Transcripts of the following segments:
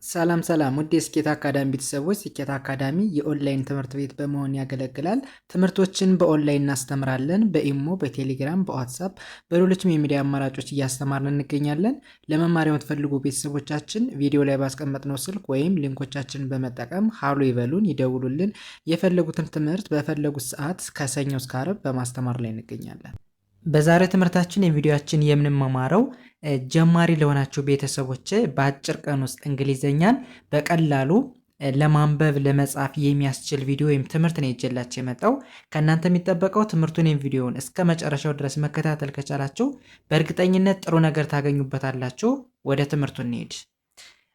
ሰላም ሰላም ውድ የስኬት አካዳሚ ቤተሰቦች፣ ስኬት አካዳሚ የኦንላይን ትምህርት ቤት በመሆን ያገለግላል። ትምህርቶችን በኦንላይን እናስተምራለን። በኢሞ፣ በቴሌግራም፣ በዋትሳፕ፣ በሌሎችም የሚዲያ አማራጮች እያስተማርን እንገኛለን። ለመማር የምትፈልጉ ቤተሰቦቻችን ቪዲዮ ላይ ባስቀመጥነው ስልክ ወይም ሊንኮቻችንን በመጠቀም ሃሎ ይበሉን፣ ይደውሉልን። የፈለጉትን ትምህርት በፈለጉት ሰዓት ከሰኞ እስከ ዓርብ በማስተማር ላይ እንገኛለን። በዛሬው ትምህርታችን የቪዲዮአችን የምንማማረው ጀማሪ ለሆናችሁ ቤተሰቦች በአጭር ቀን ውስጥ እንግሊዘኛን በቀላሉ ለማንበብ ለመጻፍ የሚያስችል ቪዲዮ ወይም ትምህርት ነው ይዤላችሁ የመጣው። ከእናንተ የሚጠበቀው ትምህርቱን ወይም ቪዲዮውን እስከ መጨረሻው ድረስ መከታተል ከቻላችሁ በእርግጠኝነት ጥሩ ነገር ታገኙበታላችሁ። ወደ ትምህርቱ እንሄድ።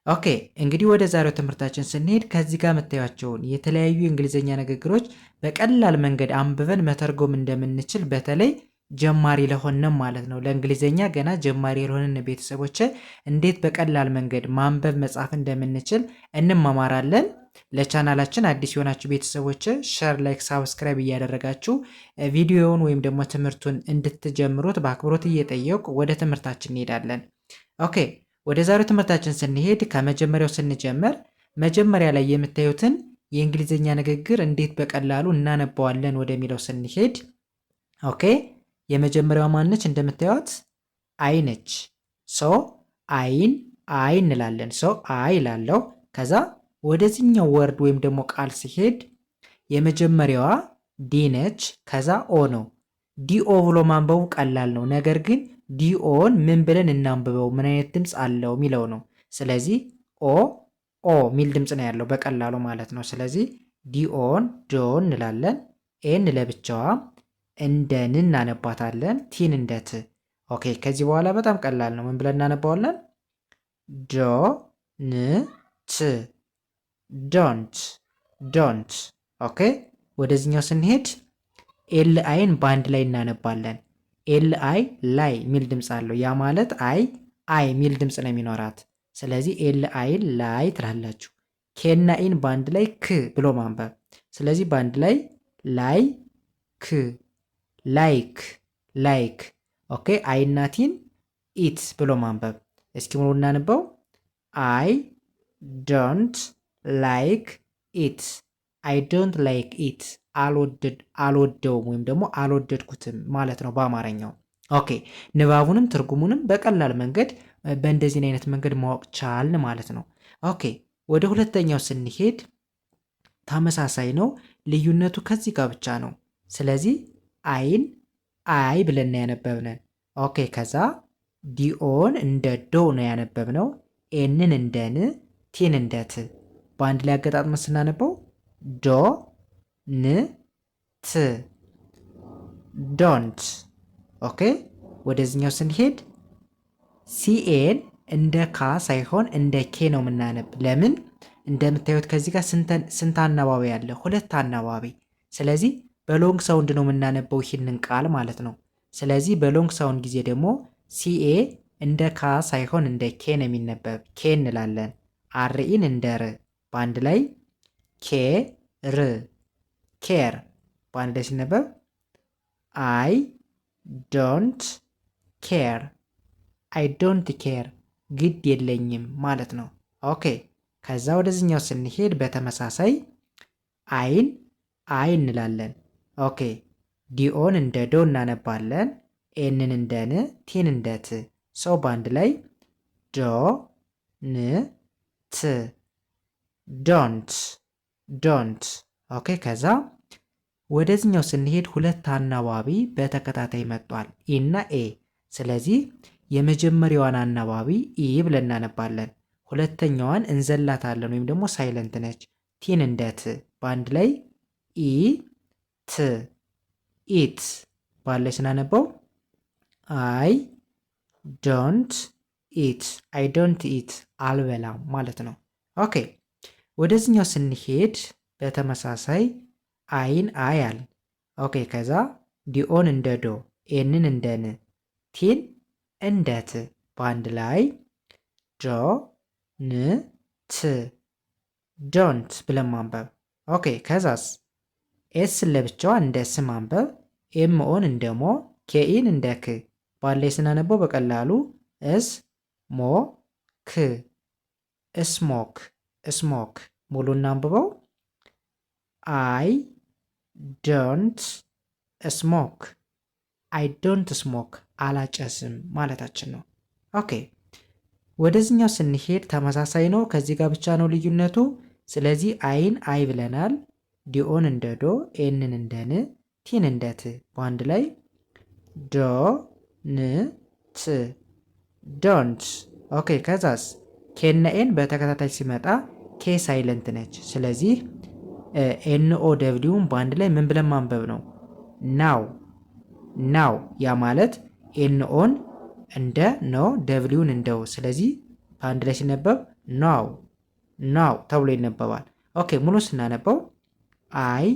ኦኬ፣ እንግዲህ ወደ ዛሬው ትምህርታችን ስንሄድ ከዚህ ጋር የምታዩቸውን የተለያዩ የእንግሊዘኛ ንግግሮች በቀላል መንገድ አንብበን መተርጎም እንደምንችል በተለይ ጀማሪ ለሆነም ማለት ነው። ለእንግሊዘኛ ገና ጀማሪ ለሆነን ቤተሰቦች እንዴት በቀላል መንገድ ማንበብ መጻፍ እንደምንችል እንማማራለን። ለቻናላችን አዲስ የሆናችሁ ቤተሰቦች ሼር፣ ላይክ፣ ሳብስክራይብ እያደረጋችሁ ቪዲዮውን ወይም ደግሞ ትምህርቱን እንድትጀምሩት በአክብሮት እየጠየቁ ወደ ትምህርታችን እንሄዳለን። ኦኬ፣ ወደ ዛሬው ትምህርታችን ስንሄድ ከመጀመሪያው ስንጀምር መጀመሪያ ላይ የምታዩትን የእንግሊዘኛ ንግግር እንዴት በቀላሉ እናነባዋለን ወደሚለው ስንሄድ ኦኬ፣ የመጀመሪያዋ ማነች? እንደምታዩት አይ ነች። ሶ አይን አይ እንላለን። ሶ አይ ላለው ከዛ ወደዚህኛው ወርድ ወይም ደግሞ ቃል ሲሄድ የመጀመሪያዋ ዲ ነች። ከዛ ኦ ነው። ዲኦ ብሎ ማንበቡ ቀላል ነው። ነገር ግን ዲኦን ምን ብለን እናንብበው፣ ምን አይነት ድምፅ አለው የሚለው ነው። ስለዚህ ኦ ሚል ድምፅ ነው ያለው በቀላሉ ማለት ነው። ስለዚህ ዲኦን ዶ እንላለን። ኤን ለብቻዋ እንደ ን እናነባታለን። ቲን እንደ ት። ኦኬ፣ ከዚህ በኋላ በጣም ቀላል ነው። ምን ብለን እናነባዋለን? ዶ ን ት ዶንት ዶንት። ኦኬ፣ ወደዚህኛው ስንሄድ ኤል አይን በአንድ ላይ እናነባለን። ኤል አይ ላይ ሚል ድምፅ አለው። ያ ማለት አይ ሚል ድምፅ ነው የሚኖራት። ስለዚህ ኤል አይን ላይ ትላላችሁ። ኬና ኢን በአንድ ላይ ክ ብሎ ማንበብ። ስለዚህ በአንድ ላይ ክ ላይክ ላይክ። ኦኬ፣ አይናቲን ኢት ብሎ ማንበብ። እስኪ ሙሉ እናንበው። አይ ዶንት ላይክ ኢት። አይ ዶንት ላይክ ኢት አልወደውም ወይም ደግሞ አልወደድኩትም ማለት ነው በአማርኛው። ኦኬ፣ ንባቡንም ትርጉሙንም በቀላል መንገድ በእንደዚህ አይነት መንገድ ማወቅ ቻልን ማለት ነው። ኦኬ፣ ወደ ሁለተኛው ስንሄድ ተመሳሳይ ነው። ልዩነቱ ከዚህ ጋር ብቻ ነው። ስለዚህ አይን አይ ብለን ያነበብነን። ኦኬ፣ ከዛ ዲኦን እንደ ዶ ነው ያነበብነው። ኤንን እንደ ን፣ ቲን እንደ ት። በአንድ ላይ አገጣጥመን ስናነበው ዶ ን ት ዶንት። ኦኬ፣ ወደዚህኛው ስንሄድ ሲኤን እንደ ካ ሳይሆን እንደ ኬ ነው የምናነብ። ለምን? እንደምታዩት ከዚህ ጋር ስንት አናባቢ አለ? ሁለት አናባቢ። ስለዚህ በሎንግ ሳውንድ ነው የምናነበው ይህንን ቃል ማለት ነው። ስለዚህ በሎንግ ሳውንድ ጊዜ ደግሞ ሲኤ እንደ ካ ሳይሆን እንደ ኬ ነው የሚነበብ። ኬ እንላለን። አርኢን እንደ ር በአንድ ላይ ኬ ር ኬር በአንድ ላይ ሲነበብ አይ ዶንት ኬር አይ ዶንት ኬር ግድ የለኝም ማለት ነው። ኦኬ፣ ከዛ ወደዚህኛው ስንሄድ በተመሳሳይ አይን አይ እንላለን። ኦኬ፣ ዲኦን እንደ ዶ እናነባለን። ኤንን እንደ ን፣ ቲን እንደ ት። ሰው በአንድ ላይ ዶ ን ት ዶንት ዶንት። ኦኬ፣ ከዛ ወደዚህኛው ስንሄድ ሁለት አናባቢ በተከታታይ መጥቷል፣ ኢ እና ኤ። ስለዚህ የመጀመሪያዋን አናባቢ ኢ ብለን እናነባለን። ሁለተኛዋን እንዘላታለን ወይም ደግሞ ሳይለንት ነች። ቲን እንደ ት በአንድ ላይ ኢ ት ኢት ባለ ስናነበው አይ ዶንት ኢት አይ ዶንት ኢት አልበላም ማለት ነው። ኦኬ፣ ወደዚህኛው ስንሄድ በተመሳሳይ አይን አያል። ኦኬ፣ ከዛ ዲኦን እንደ ዶ፣ ኤንን እንደ ን፣ ቲን እንደ ት በአንድ ላይ ዶ ን ት ዶንት ብለን ማንበብ። ኦኬ፣ ከዛስ ኤስ ለብቻዋ እንደ ስ ማንበብ፣ ኤምኦን እንደ ሞ፣ ኬኢን እንደ ክ ባለ ስናነበው በቀላሉ እስ ሞ ክ ስሞክ ስሞክ ሙሉና አንብበው። አይ ዶንት ስሞክ አይ ዶንት ስሞክ አላጨስም ማለታችን ነው። ኦኬ ወደዚህኛው ስንሄድ ተመሳሳይ ነው። ከዚህ ጋር ብቻ ነው ልዩነቱ። ስለዚህ አይን አይ ብለናል። ዲኦን እንደ ዶ፣ ኤንን እንደ ን፣ ቲን እንደ ት በአንድ ላይ ዶ ን ት ዶንት። ኦኬ ከዛስ ኬና ኤን በተከታታይ ሲመጣ ኬ ሳይለንት ነች። ስለዚህ ኤንኦ ደብሊውን በአንድ ላይ ምን ብለን ማንበብ ነው? ናው ናው። ያ ማለት ኤንኦን እንደ ኖ ደብሊውን እንደው። ስለዚህ በአንድ ላይ ሲነበብ ናው ናው ተብሎ ይነበባል። ኦኬ ሙሉ ስናነበው አይ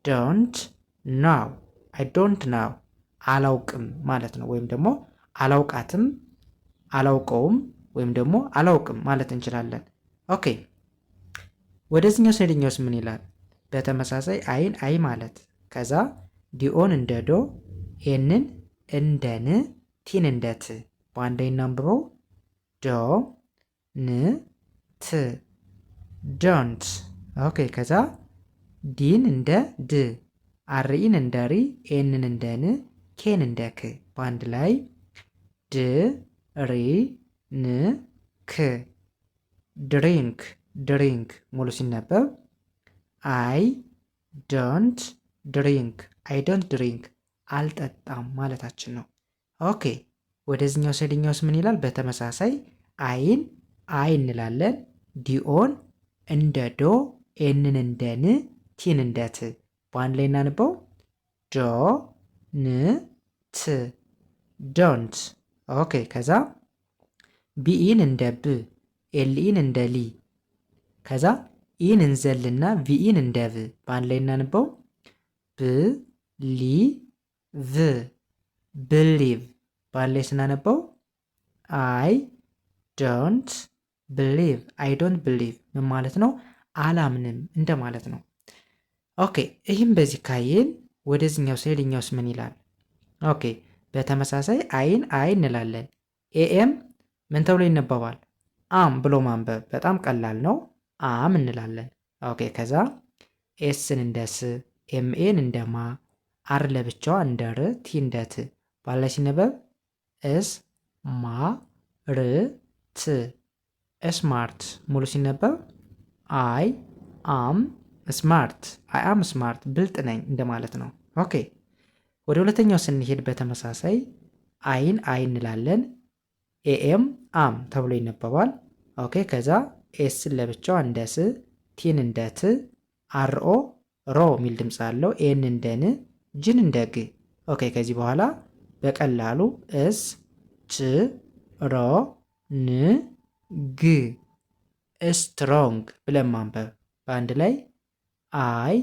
ዶንት ናው አይ ዶንት ናው አላውቅም ማለት ነው። ወይም ደግሞ አላውቃትም፣ አላውቀውም ወይም ደግሞ አላውቅም ማለት እንችላለን። ኦኬ ወደዚህኛው ሰድኛውስ ምን ይላል? በተመሳሳይ አይን አይ ማለት ከዛ ዲኦን እንደ ዶ፣ ኤንን እንደ ን፣ ቲን እንደ ት በአንድ ላይ እናንብበው ዶ ን ት ዶንት። ኦኬ ከዛ ዲን እንደ ድ፣ አርኢን እንደ ሪ፣ ኤንን እንደ ን፣ ኬን እንደ ክ በአንድ ላይ ድ ሪ ን ክ ድሪንክ ድሪንክ ሙሉ ሲነበብ አይ ዶንት ድሪንክ አይ ዶንት ድሪንክ አልጠጣም ማለታችን ነው። ኦኬ ወደዚህኛው ሰድኛውስ ምን ይላል? በተመሳሳይ አይን አይ እንላለን። ዲኦን እንደ ዶ፣ ኤንን እንደ ን፣ ቲን እንደ ት በአንድ ላይ እናንበው ዶ ን ት ዶንት። ኦኬ ከዛ ቢኢን እንደ ብ፣ ኤልኢን እንደ ሊ ከዛ ኢን እንዘልና ቪኢን እንደ ቭ በአንድ ላይ እናንበው ብ ሊ ቭ ብሊቭ በአንድ ላይ ስናነበው አይ ዶንት ብሊቭ አይ ዶንት ብሊቭ ምን ማለት ነው? አላምንም እንደማለት ነው። ኦኬ ይህም በዚህ ካየን ወደዚህኛው ሰድኛውስ ምን ይላል? ኦኬ በተመሳሳይ አይን አይ እንላለን። ኤኤም ምን ተብሎ ይነበባል? አም ብሎ ማንበብ በጣም ቀላል ነው። አም እንላለን። ኦኬ ከዛ ኤስን እንደ ስ፣ ኤምኤን እንደ ማ፣ አር ለብቻዋ እንደ ር፣ ቲ እንደ ት ባለ ሲነበብ እስ ማ ር ት ስማርት ሙሉ ሲነበብ አይ አም ስማርት አይ አም ስማርት ብልጥ ነኝ እንደማለት ነው። ኦኬ ወደ ሁለተኛው ስንሄድ በተመሳሳይ አይን አይ እንላለን። ኤኤም አም ተብሎ ይነበባል። ኦኬ ከዛ ኤስን ለብቻዋ እንደ ስ፣ ቲን እንደ ት፣ አርኦ ሮ የሚል ድምፅ አለው። ኤን እንደ ን፣ ጅን እንደ ግ። ኦኬ ከዚህ በኋላ በቀላሉ እስ ች ሮ ን ግ ስትሮንግ ብለን ማንበብ በአንድ ላይ አይ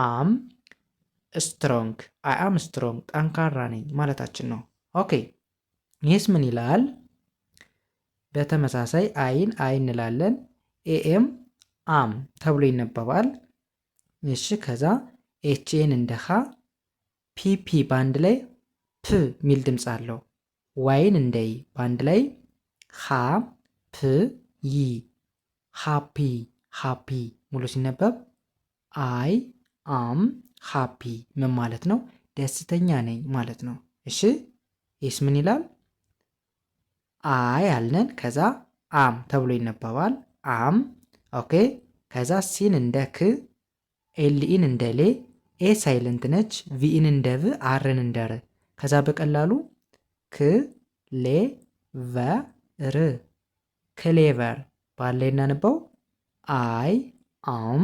አም ስትሮንግ አይ አም ስትሮንግ ጠንካራ ነኝ ማለታችን ነው። ኦኬ ይህስ ምን ይላል? በተመሳሳይ አይን አይ እንላለን። ኤኤም አም ተብሎ ይነበባል። እሺ ከዛ ኤችኤን እንደ ሀ፣ ፒፒ በአንድ ላይ ፕ ሚል ድምፅ አለው። ዋይን እንደ ይ በአንድ ላይ ሀ ፕ ይ ሃፒ ሃፒ ሙሉ ሲነበብ አይ አም ሃፒ ምን ማለት ነው? ደስተኛ ነኝ ማለት ነው። እሺ ይህስ ምን ይላል? አይ አልነን ከዛ አም ተብሎ ይነበባል። አም ኦኬ ከዛ ሲን እንደ ክ፣ ኤልኢን እንደ ሌ፣ ኤ ሳይለንት ነች፣ ቪኢን እንደ ቭ፣ አርን እንደ ር ከዛ በቀላሉ ክ ሌ ቨ ር ክሌቨር ባለ እናንበው አይ አም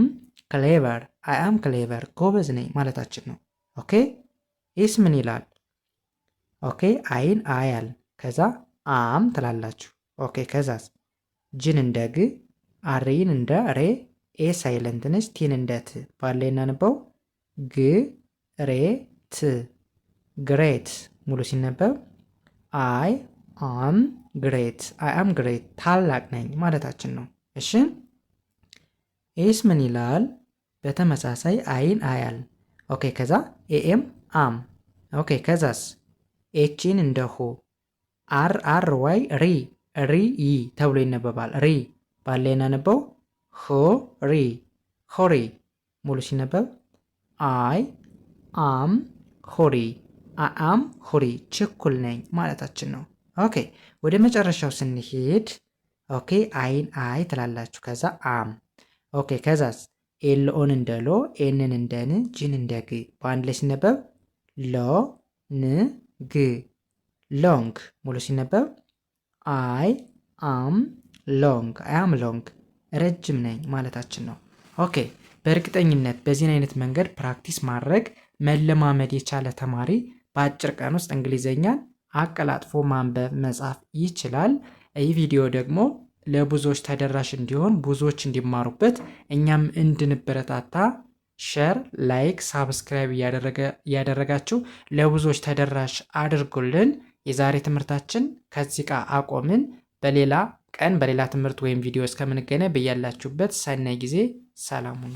ክሌቨር አይ አም ክሌቨር ጎበዝ ነኝ ማለታችን ነው። ኦኬ ይህስ ምን ይላል? ኦኬ አይን አያል ከዛ አም ትላላችሁ። ኦኬ ከዛስ ጅን እንደ ግ፣ አሪን እንደ ሬ፣ ኤ ሳይለንት ነች፣ ቲን እንደ ት ባለ እናንበው ግ ሬ ት ግሬት ሙሉ ሲነበብ አይ አም ግሬት አይ አም ግሬት ታላቅ ነኝ ማለታችን ነው። እሺ ይህስ ምን ይላል? በተመሳሳይ አይን አያል። ኦኬ ከዛ ኤኤም አም። ኦኬ ከዛስ ኤችን እንደ ሆ፣ አር አር ዋይ ሪ ሪ ተብሎ ይነበባል። ሪ ባለ እናነበው ሆሪ ሆሪ። ሙሉ ሲነበብ አይ አም ሆሪ አም ሆሪ ችኩል ነኝ ማለታችን ነው። ኦኬ ወደ መጨረሻው ስንሄድ ኦኬ አይን አይ ትላላችሁ። ከዛ አም ኦኬ ከዛስ ኤልኦን እንደ ሎ ኤንን እንደ ን ጅን እንደ ግ በአንድ ላይ ሲነበብ ሎ ን ግ ሎንግ። ሙሉ ሲነበብ አይ አም ሎንግ አይ አም ሎንግ ረጅም ነኝ ማለታችን ነው። ኦኬ በእርግጠኝነት በዚህን አይነት መንገድ ፕራክቲስ ማድረግ መለማመድ የቻለ ተማሪ በአጭር ቀን ውስጥ እንግሊዘኛን አቀላጥፎ ማንበብ መጻፍ ይችላል። ይህ ቪዲዮ ደግሞ ለብዙዎች ተደራሽ እንዲሆን ብዙዎች እንዲማሩበት እኛም እንድንበረታታ ሼር፣ ላይክ፣ ሳብስክራይብ እያደረጋችሁ ለብዙዎች ተደራሽ አድርጉልን። የዛሬ ትምህርታችን ከዚህ ጋር አቆምን። በሌላ ቀን በሌላ ትምህርት ወይም ቪዲዮ እስከምንገናኝ በያላችሁበት ሰናይ ጊዜ ሰላም ሁኑ።